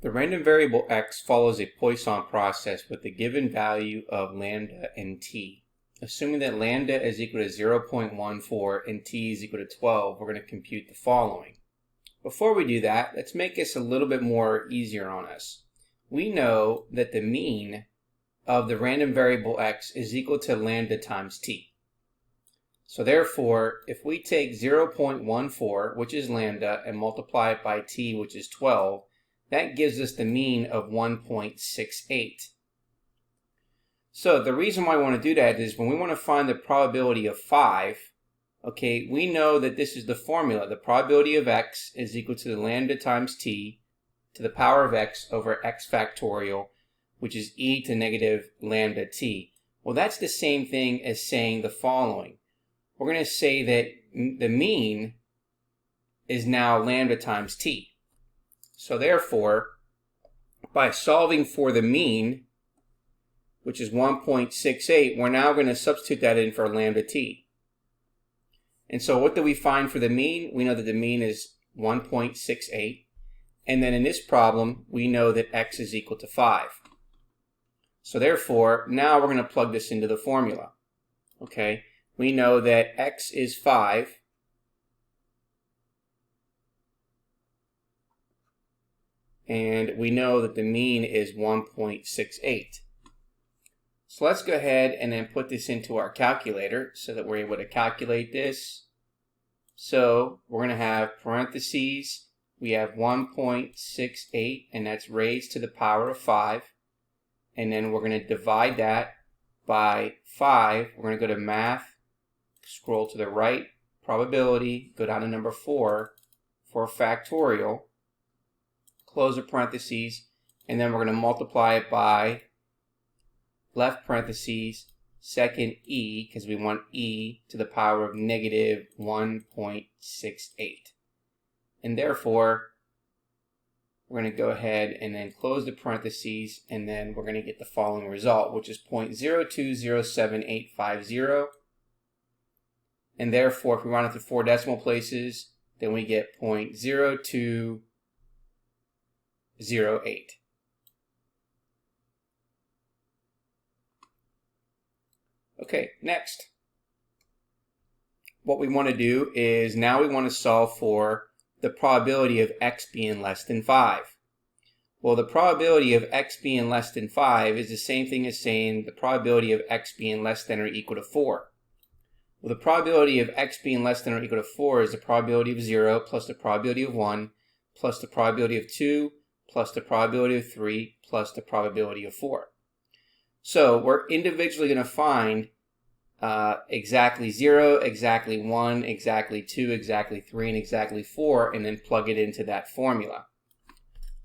The random variable x follows a Poisson process with a given value of lambda and t. Assuming that lambda is equal to 0.14 and t is equal to 12, we're going to compute the following. Before we do that, let's make this a little bit more easier on us. We know that the mean of the random variable x is equal to lambda times t. So therefore, if we take 0.14, which is lambda, and multiply it by t, which is 12, that gives us the mean of 1.68. So the reason why I want to do that is when we want to find the probability of 5, okay, we know that this is the formula. The probability of x is equal to the lambda times t to the power of x over x factorial, which is e to negative lambda t. Well, that's the same thing as saying the following. We're going to say that the mean is now lambda times t. So therefore, by solving for the mean, which is 1.68, we're now going to substitute that in for lambda t. And so what do we find for the mean? We know that the mean is 1.68. And then in this problem, we know that x is equal to 5. So therefore, now we're going to plug this into the formula. Okay, we know that x is 5. And we know that the mean is 1.68. So let's go ahead and then put this into our calculator so that we're able to calculate this. So we're going to have parentheses. We have 1.68, and that's raised to the power of 5. And then we're going to divide that by 5. We're going to go to math, scroll to the right, probability, go down to number 4 for factorial. Close the parentheses, and then we're going to multiply it by left parentheses, second e, because we want e to the power of negative 1.68. And therefore, we're going to go ahead and then close the parentheses, and then we're going to get the following result, which is 0.0207850. And therefore, if we round it to 4 decimal places, then we get 0.0208. Okay, next. What we want to do is now we want to solve for the probability of x being less than 5. Well, the probability of x being less than 5 is the same thing as saying the probability of x being less than or equal to 4. Well, the probability of x being less than or equal to 4 is the probability of 0 plus the probability of 1 plus the probability of 2 plus the probability of 3 plus the probability of 4. So we're individually going to find exactly 0, exactly 1, exactly 2, exactly 3, and exactly 4, and then plug it into that formula.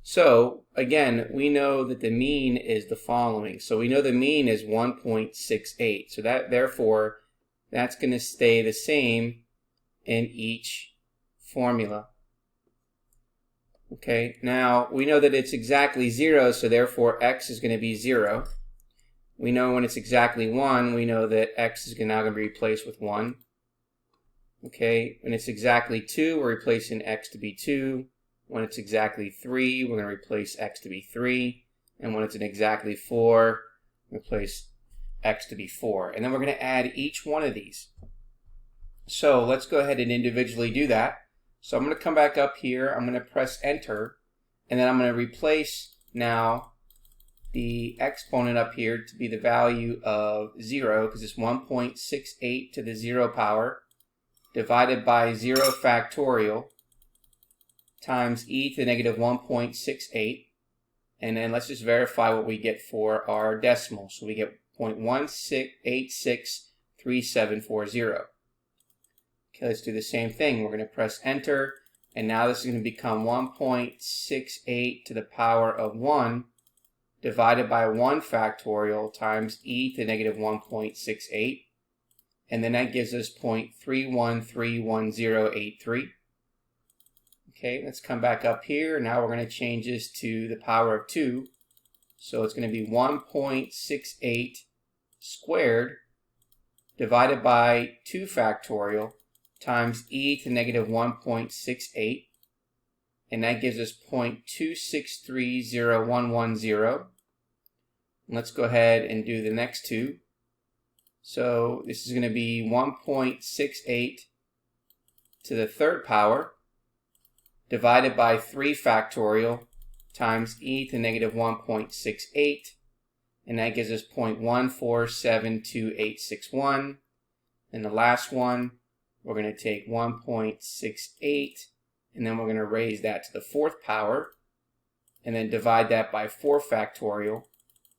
So again, we know that the mean is the following. So we know the mean is 1.68. So therefore, that's going to stay the same in each formula. Okay, now we know that it's exactly 0, so therefore x is going to be 0. We know when it's exactly 1, we know that x is now going to be replaced with 1. Okay, when it's exactly 2, we're replacing x to be 2. When it's exactly 3, we're going to replace x to be 3. And when it's an exactly 4, replace x to be 4. And then we're going to add each one of these. So let's go ahead and individually do that. So I'm going to come back up here, I'm going to press enter, and then I'm going to replace now the exponent up here to be the value of 0, because it's 1.68 to the 0 power, divided by 0 factorial, times e to the negative 1.68, and then let's just verify what we get for our decimal. So we get 0.16863740. Okay, let's do the same thing. We're going to press enter, and now this is going to become 1.68 to the power of 1 divided by 1 factorial times e to the negative 1.68, and then that gives us 0.31311083. Okay, let's come back up here. Now we're going to change this to the power of 2. So it's going to be 1.68 squared divided by 2 factorial times e to the negative 1.68. and that gives us 0.2630110. Let's go ahead and do the next two. So this is going to be 1.68 to the third power divided by 3 factorial times e to the negative 1.68, and that gives us 0.1472861. And the last one, we're going to take 1.68, and then we're going to raise that to the 4th power, and then divide that by 4 factorial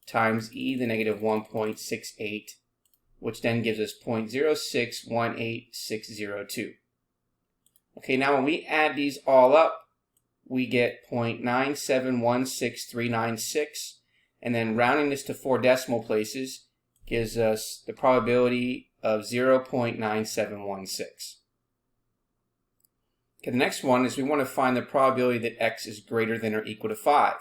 times e to the negative 1.68, which then gives us 0.0618602. Okay, now when we add these all up, we get 0.9716396, and then rounding this to 4 decimal places gives us the probability of 0.9716. Okay, the next one is we want to find the probability that x is greater than or equal to 5.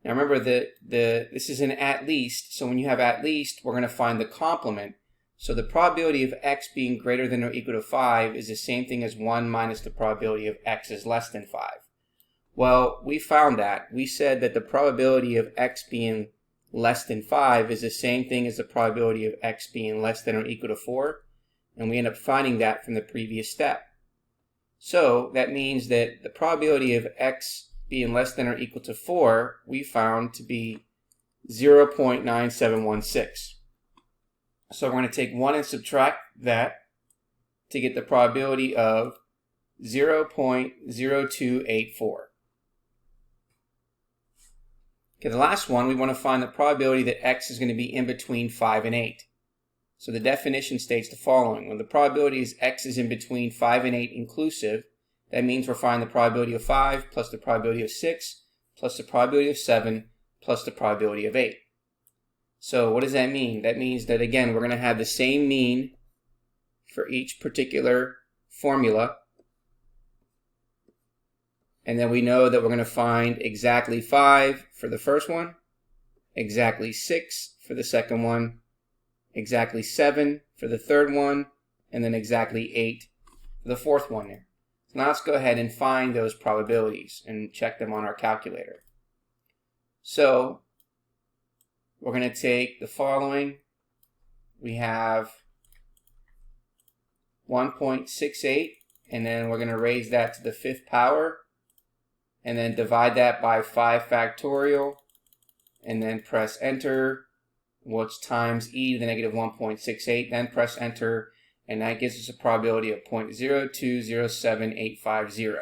Now remember that this is an at least, so when you have at least, we're going to find the complement. So the probability of x being greater than or equal to 5 is the same thing as 1 minus the probability of x is less than 5. Well, we found that. We said that the probability of x being less than 5 is the same thing as the probability of x being less than or equal to 4, and we end up finding that from the previous step. So that means that the probability of x being less than or equal to 4, we found to be 0.9716. So we're going to take 1 and subtract that to get the probability of 0.0284. Okay, the last one, we want to find the probability that x is going to be in between 5 and 8. So the definition states the following. When the probability is x is in between 5 and 8 inclusive, that means we're finding the probability of 5 plus the probability of 6 plus the probability of 7 plus the probability of 8. So what does that mean? That means that, again, we're going to have the same mean for each particular formula. And then we know that we're going to find exactly 5 for the first one, exactly 6 for the second one, exactly 7 for the third one, and then exactly 8 for the fourth one there. So now let's go ahead and find those probabilities and check them on our calculator. So we're going to take the following. We have 1.68, and then we're going to raise that to the 5th power, and then divide that by 5 factorial, and then press enter, which times e to the negative 1.68, then press enter, and that gives us a probability of 0.0207850.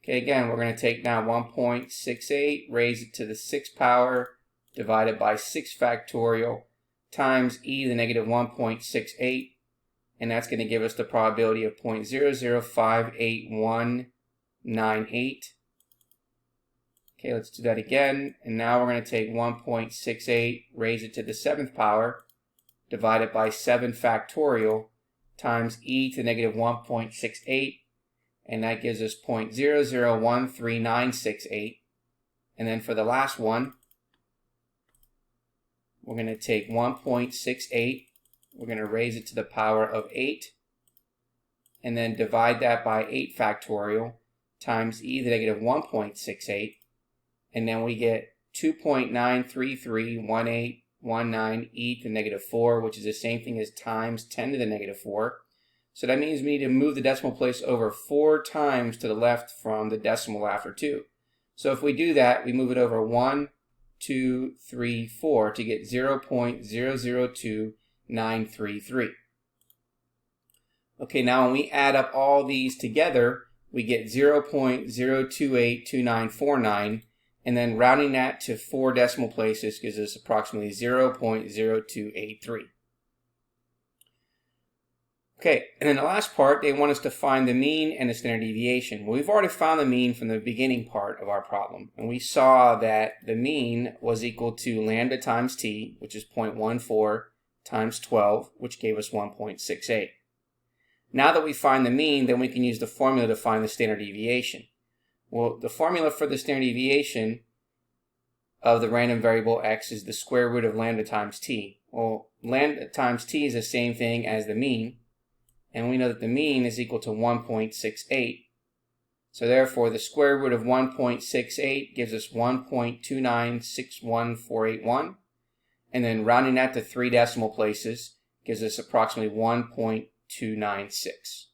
Okay, again, we're going to take now 1.68, raise it to the 6th power, divided by 6 factorial, times e to the negative 1.68, and that's going to give us the probability of 0.0058198. Okay, let's do that again, and now we're going to take 1.68, raise it to the 7th power, divided by 7 factorial, times e to the negative 1.68, and that gives us 0.0013968. And then for the last one, we're going to take 1.68, we're going to raise it to the power of 8, and then divide that by 8 factorial, times e to the negative 1.68, and then we get 2.9331819 e to the negative 4, which is the same thing as times 10 to the negative 4. So that means we need to move the decimal place over 4 times to the left from the decimal after 2. So if we do that, we move it over 1, 2, 3, 4 to get 0.002933. Okay, now when we add up all these together, we get 0.0282949, and then rounding that to 4 decimal places gives us approximately 0.0283. Okay, and then the last part, they want us to find the mean and the standard deviation. Well, we've already found the mean from the beginning part of our problem, and we saw that the mean was equal to lambda times t, which is 0.14, times 12, which gave us 1.68. Now that we find the mean, then we can use the formula to find the standard deviation. Well, the formula for the standard deviation of the random variable x is the square root of lambda times t. Well, lambda times t is the same thing as the mean, and we know that the mean is equal to 1.68. So therefore, the square root of 1.68 gives us 1.2961481. And then rounding that to 3 decimal places gives us approximately 1.296.